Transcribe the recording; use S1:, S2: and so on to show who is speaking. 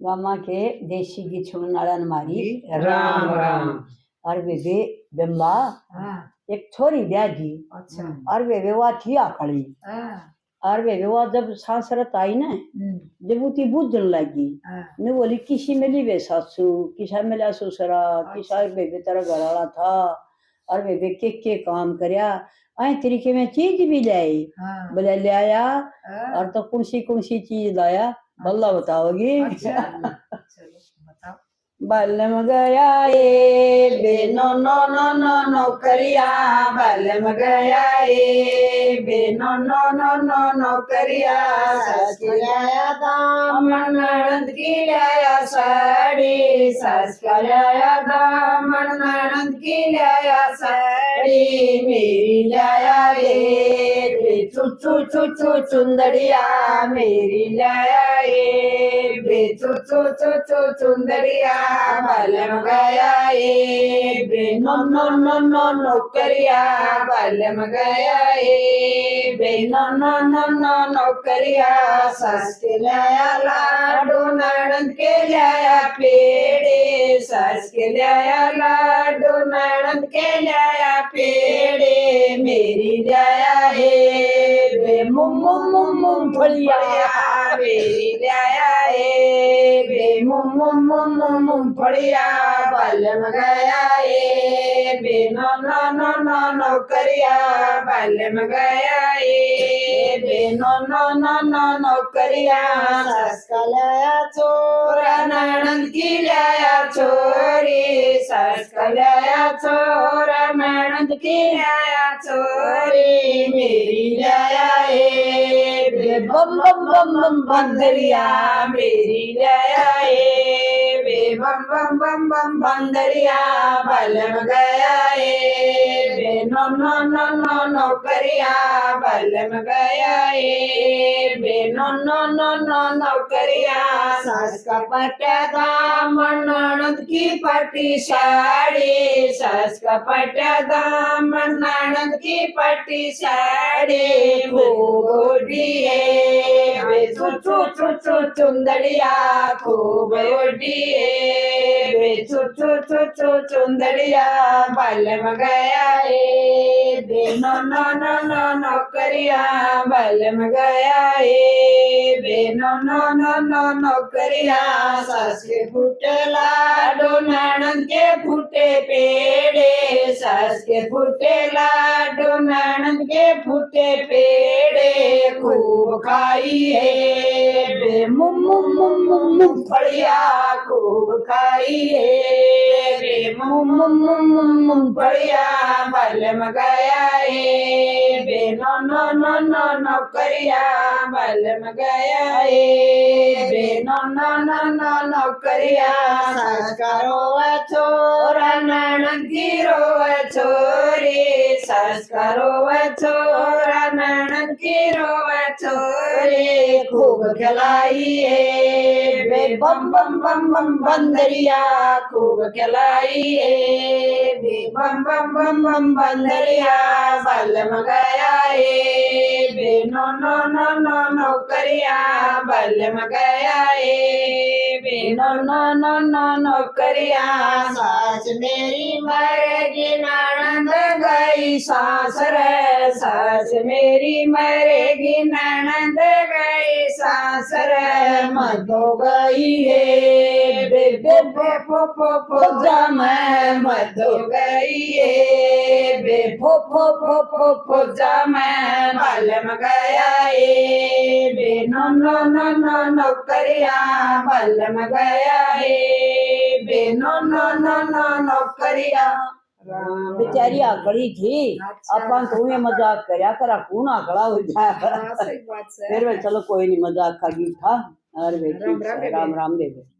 S1: Gamma के देसी की छुड़नाड़न मारी
S2: राम राम।
S1: और वे बिम्बा
S2: हाँ,
S1: एक छोरी ब्याजी
S2: अच्छा।
S1: और वे विवाह थिया खड़ी
S2: हाँ,
S1: और वे विवाह जब सांसरत आई ना जब वो ती बुझन लगी
S2: हाँ,
S1: ने बोली किसी मिली वे सासू किसा मिला ससुरा किसा वे तेरा घर वाला था और वे के काम करया आई तरीके में चीज भी लाई
S2: हाँ,
S1: बोले ले आया
S2: हाँ,
S1: और तो कौन सी चीज लाया बल्ला बताओगी
S2: अच्छा, चलो बताओ।
S1: बलम गया ए बेनो नो नो नो नो करिया बलम गया ए बेनो नो नो नो नो करिया सस के लाया दामन ननद की लाया साड़ी सस का लाया दामन ननद की लाया साड़ी मेरी लाया ए चू चू चू चू चुंदड़िया मेरी लाया ए चू चू चू चू चुंदड़िया बलम गया ए बे नो नो नो नो नो करिया बलम गया ए बे नो नो नो नो नो करिया सस के लाया लाडू ननद के लाया पेड़े सस के लाया लाडू ननद के लाया पेड़े मेरी लाया ए बे मुम मुम मुम फलिया मेरी लाया ए बे मुम मुम मुम मुम फड़िया बलम गया ए बे नो नो नो नो नो करिया बलम गया ए बे नो नो नो नो नो करिया सस का लाया चोरा ननद की लाया चोरी सस का लाया चोरा ननद की लाया चोरी मेरी लाया ए बे बम बम बम बम बंदरिया मेरी लाया ए बे बम बम बम बम बंदरिया बलम गया ए बे नो नो नो नो नो करिया बलम गया ए बे नो नो नो नो नो करिया सस का पट्टा दामन ननद की पट्टी साड़ी सस का पट्टा दामन ननद की पट्टी साड़ी खूब उड़िए बे चू चू चू चू चुंदड़िया खूब उड़िए बे चू चू चू चू चुंदड़िया बलम गया ए बे नो नो नो नो नो करिया बलम गया ए बे नो नो नो नो नो करिया सस के फूटे लाडू ननद के फूटे पेड़े सस के फूटे लाडू ननद के फूटे पेड़े खूब खाई है बे मुम मुम मुम मुम मुम फड़िया खूब खाई है बे मुम मुम मुम मुम मुम फड़िया बलम गया ए बे नो नो नो नो नो करिया बलम गया ए बे नो नो नो नो नो करिया सस का रोवा छोरा ननद की रोवा छोरी सस का रोवा छोरा ननद की रोवा छोरी खूब खिलाई है बे बम बम बम बम बंदरिया खूब खिलाई है बे बम बम बम बम बंदरिया बलम गया ए बे नो नो नो नो नो करिया बलम गया ए बे नो नो नो नो नो करिया सास मेरी मरेगी ननद गई सासर सास मेरी मरेगी ननद गई सासर मधो गई है बे बे बे फो जम मधो गई है बे फो जम बलम गया ए बे नो नो नो नो नो करिया बलम गया ए बे नो नो नो नो नो करिया बेचारी आकड़ी थी अपन तो ये मजाक करया करा कौन आकड़ा हो जाए
S2: सही बात है।
S1: फिर वे चलो कोई नहीं मजाक का गीत था और वे ठीक है, राम राम दे दे।